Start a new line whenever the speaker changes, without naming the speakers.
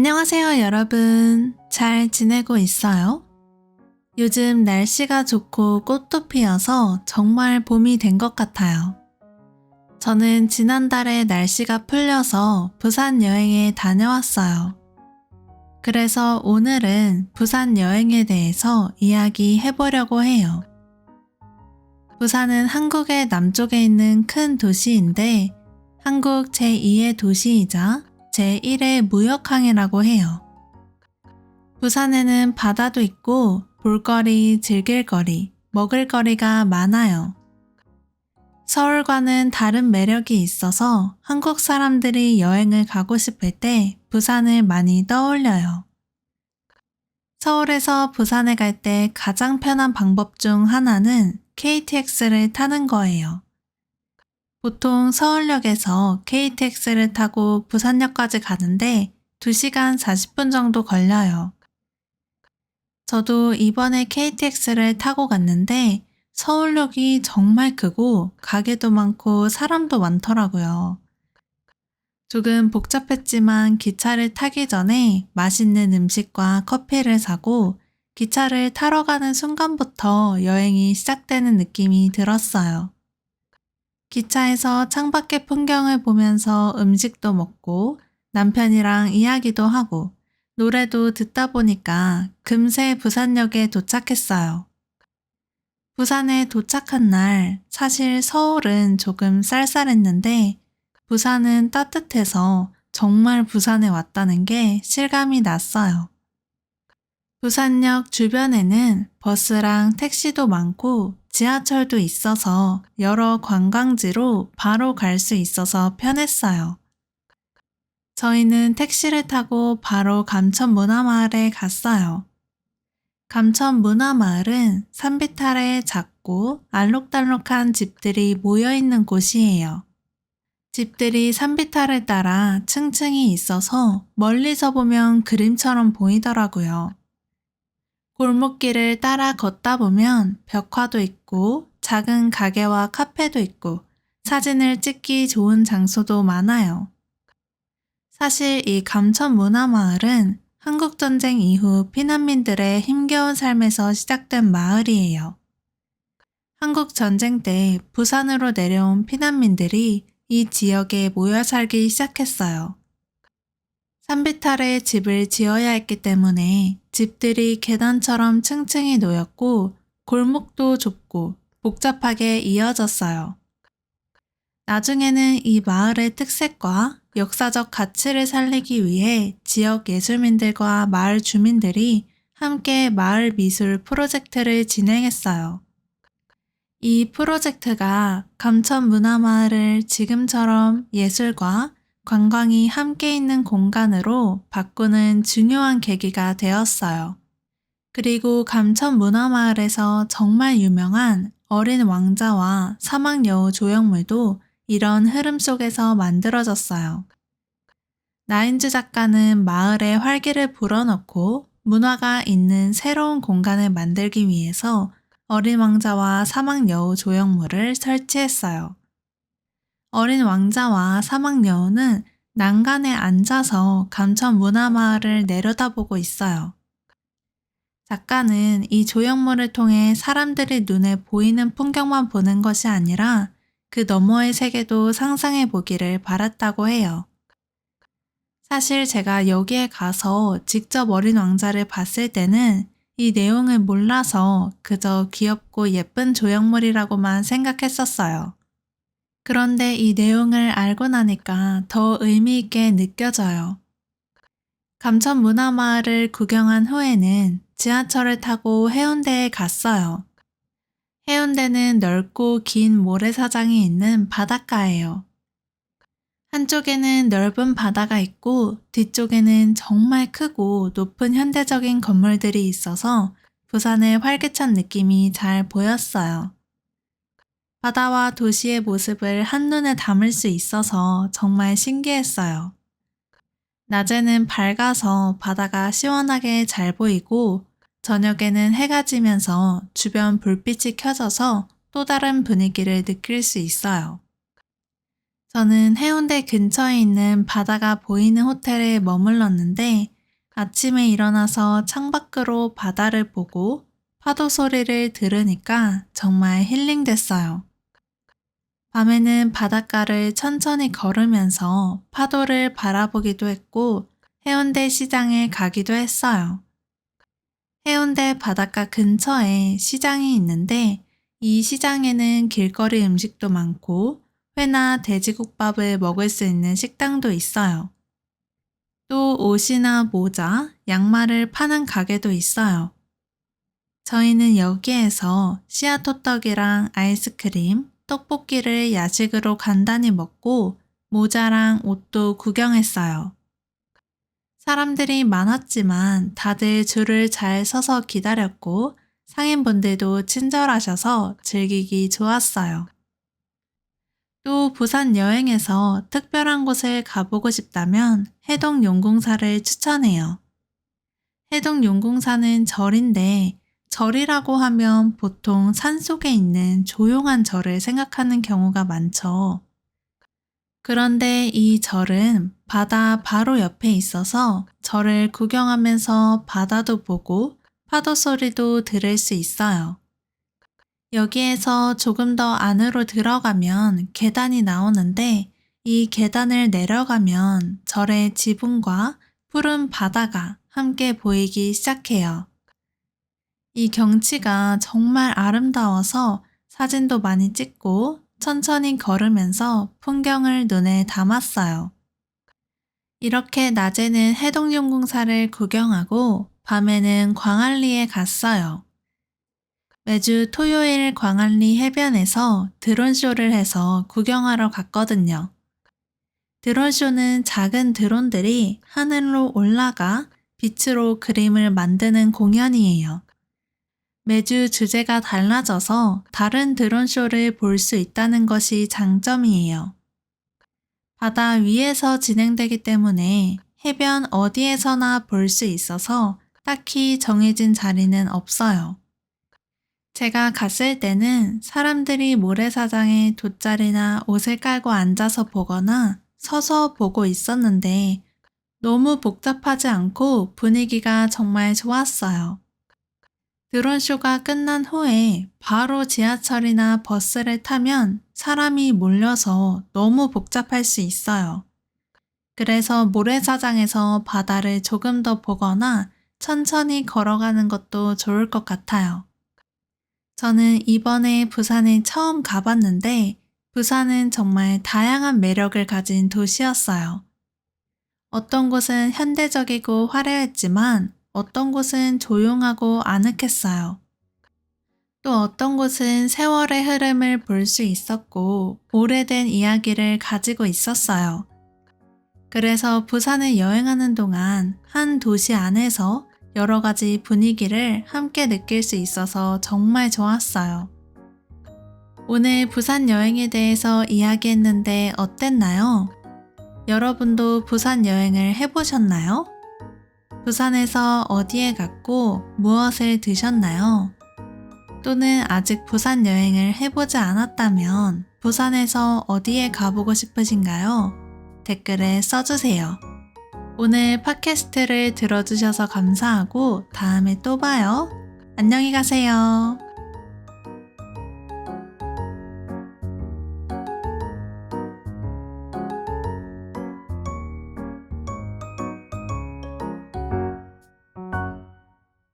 안녕하세요, 여러분. 잘 지내고 있어요? 요즘 날씨가 좋고 꽃도 피어서 정말 봄이 된 것 같아요. 저는 지난달에 날씨가 풀려서 부산 여행에 다녀왔어요. 그래서 오늘은 부산 여행에 대해서 이야기해 보려고 해요. 부산은 한국의 남쪽에 있는 큰 도시인데 한국 제2의 도시이자 제1의 무역항이라고 해요. 부산에는 바다도 있고 볼거리, 즐길거리, 먹을거리가 많아요. 서울과는 다른 매력이 있어서 한국 사람들이 여행을 가고 싶을 때 부산을 많이 떠올려요. 서울에서 부산에 갈 때 가장 편한 방법 중 하나는 KTX를 타는 거예요. 보통 서울역에서 KTX를 타고 부산역까지 가는데 2시간 40분 정도 걸려요. 저도 이번에 KTX를 타고 갔는데 서울역이 정말 크고 가게도 많고 사람도 많더라고요. 조금 복잡했지만 기차를 타기 전에 맛있는 음식과 커피를 사고 기차를 타러 가는 순간부터 여행이 시작되는 느낌이 들었어요. 기차에서 창밖의 풍경을 보면서 음식도 먹고 남편이랑 이야기도 하고 노래도 듣다 보니까 금세 부산역에 도착했어요. 부산에 도착한 날 사실 서울은 조금 쌀쌀했는데 부산은 따뜻해서 정말 부산에 왔다는 게 실감이 났어요. 부산역 주변에는 버스랑 택시도 많고 지하철도 있어서 여러 관광지로 바로 갈 수 있어서 편했어요. 저희는 택시를 타고 바로 감천문화마을에 갔어요. 감천문화마을은 산비탈에 작고 알록달록한 집들이 모여있는 곳이에요. 집들이 산비탈을 따라 층층이 있어서 멀리서 보면 그림처럼 보이더라고요. 골목길을 따라 걷다 보면 벽화도 있고 작은 가게와 카페도 있고 사진을 찍기 좋은 장소도 많아요. 사실 이 감천문화마을은 한국전쟁 이후 피난민들의 힘겨운 삶에서 시작된 마을이에요. 한국전쟁 때 부산으로 내려온 피난민들이 이 지역에 모여 살기 시작했어요. 산비탈에 집을 지어야 했기 때문에 집들이 계단처럼 층층이 놓였고 골목도 좁고 복잡하게 이어졌어요. 나중에는 이 마을의 특색과 역사적 가치를 살리기 위해 지역 예술민들과 마을 주민들이 함께 마을 미술 프로젝트를 진행했어요. 이 프로젝트가 감천문화마을을 지금처럼 예술과 관광이 함께 있는 공간으로 바꾸는 중요한 계기가 되었어요. 그리고 감천문화마을에서 정말 유명한 어린 왕자와 사막여우 조형물도 이런 흐름 속에서 만들어졌어요. 나인주 작가는 마을에 활기를 불어넣고 문화가 있는 새로운 공간을 만들기 위해서 어린 왕자와 사막여우 조형물을 설치했어요. 어린 왕자와 사막여우는 난간에 앉아서 감천문화마을을 내려다보고 있어요. 작가는 이 조형물을 통해 사람들이 눈에 보이는 풍경만 보는 것이 아니라 그 너머의 세계도 상상해 보기를 바랐다고 해요. 사실 제가 여기에 가서 직접 어린 왕자를 봤을 때는 이 내용을 몰라서 그저 귀엽고 예쁜 조형물이라고만 생각했었어요. 그런데 이 내용을 알고 나니까 더 의미 있게 느껴져요. 감천문화마을을 구경한 후에는 지하철을 타고 해운대에 갔어요. 해운대는 넓고 긴 모래사장이 있는 바닷가예요. 한쪽에는 넓은 바다가 있고 뒤쪽에는 정말 크고 높은 현대적인 건물들이 있어서 부산의 활기찬 느낌이 잘 보였어요. 바다와 도시의 모습을 한눈에 담을 수 있어서 정말 신기했어요. 낮에는 밝아서 바다가 시원하게 잘 보이고 저녁에는 해가 지면서 주변 불빛이 켜져서 또 다른 분위기를 느낄 수 있어요. 저는 해운대 근처에 있는 바다가 보이는 호텔에 머물렀는데 아침에 일어나서 창밖으로 바다를 보고 파도 소리를 들으니까 정말 힐링됐어요. 밤에는 바닷가를 천천히 걸으면서 파도를 바라보기도 했고 해운대 시장에 가기도 했어요. 해운대 바닷가 근처에 시장이 있는데 이 시장에는 길거리 음식도 많고 회나 돼지국밥을 먹을 수 있는 식당도 있어요. 또 옷이나 모자, 양말을 파는 가게도 있어요. 저희는 여기에서 씨앗호떡이랑 아이스크림, 떡볶이를 야식으로 간단히 먹고 모자랑 옷도 구경했어요. 사람들이 많았지만 다들 줄을 잘 서서 기다렸고 상인분들도 친절하셔서 즐기기 좋았어요. 또 부산 여행에서 특별한 곳을 가보고 싶다면 해동용궁사를 추천해요. 해동용궁사는 절인데 절이라고 하면 보통 산속에 있는 조용한 절을 생각하는 경우가 많죠. 그런데 이 절은 바다 바로 옆에 있어서 절을 구경하면서 바다도 보고 파도 소리도 들을 수 있어요. 여기에서 조금 더 안으로 들어가면 계단이 나오는데 이 계단을 내려가면 절의 지붕과 푸른 바다가 함께 보이기 시작해요. 이 경치가 정말 아름다워서 사진도 많이 찍고 천천히 걸으면서 풍경을 눈에 담았어요. 이렇게 낮에는 해동용궁사를 구경하고 밤에는 광안리에 갔어요. 매주 토요일 광안리 해변에서 드론쇼를 해서 구경하러 갔거든요. 드론쇼는 작은 드론들이 하늘로 올라가 빛으로 그림을 만드는 공연이에요. 매주 주제가 달라져서 다른 드론쇼를 볼 수 있다는 것이 장점이에요. 바다 위에서 진행되기 때문에 해변 어디에서나 볼 수 있어서 딱히 정해진 자리는 없어요. 제가 갔을 때는 사람들이 모래사장에 돗자리나 옷을 깔고 앉아서 보거나 서서 보고 있었는데 너무 복잡하지 않고 분위기가 정말 좋았어요. 드론쇼가 끝난 후에 바로 지하철이나 버스를 타면 사람이 몰려서 너무 복잡할 수 있어요. 그래서 모래사장에서 바다를 조금 더 보거나 천천히 걸어가는 것도 좋을 것 같아요. 저는 이번에 부산에 처음 가봤는데 부산은 정말 다양한 매력을 가진 도시였어요. 어떤 곳은 현대적이고 화려했지만 어떤 곳은 조용하고 아늑했어요. 또 어떤 곳은 세월의 흐름을 볼 수 있었고 오래된 이야기를 가지고 있었어요. 그래서 부산을 여행하는 동안 한 도시 안에서 여러 가지 분위기를 함께 느낄 수 있어서 정말 좋았어요. 오늘 부산 여행에 대해서 이야기했는데 어땠나요? 여러분도 부산 여행을 해보셨나요? 부산에서 어디에 갔고 무엇을 드셨나요? 또는 아직 부산 여행을 해보지 않았다면 부산에서 어디에 가보고 싶으신가요? 댓글에 써주세요. 오늘 팟캐스트를 들어주셔서 감사하고 다음에 또 봐요. 안녕히 가세요.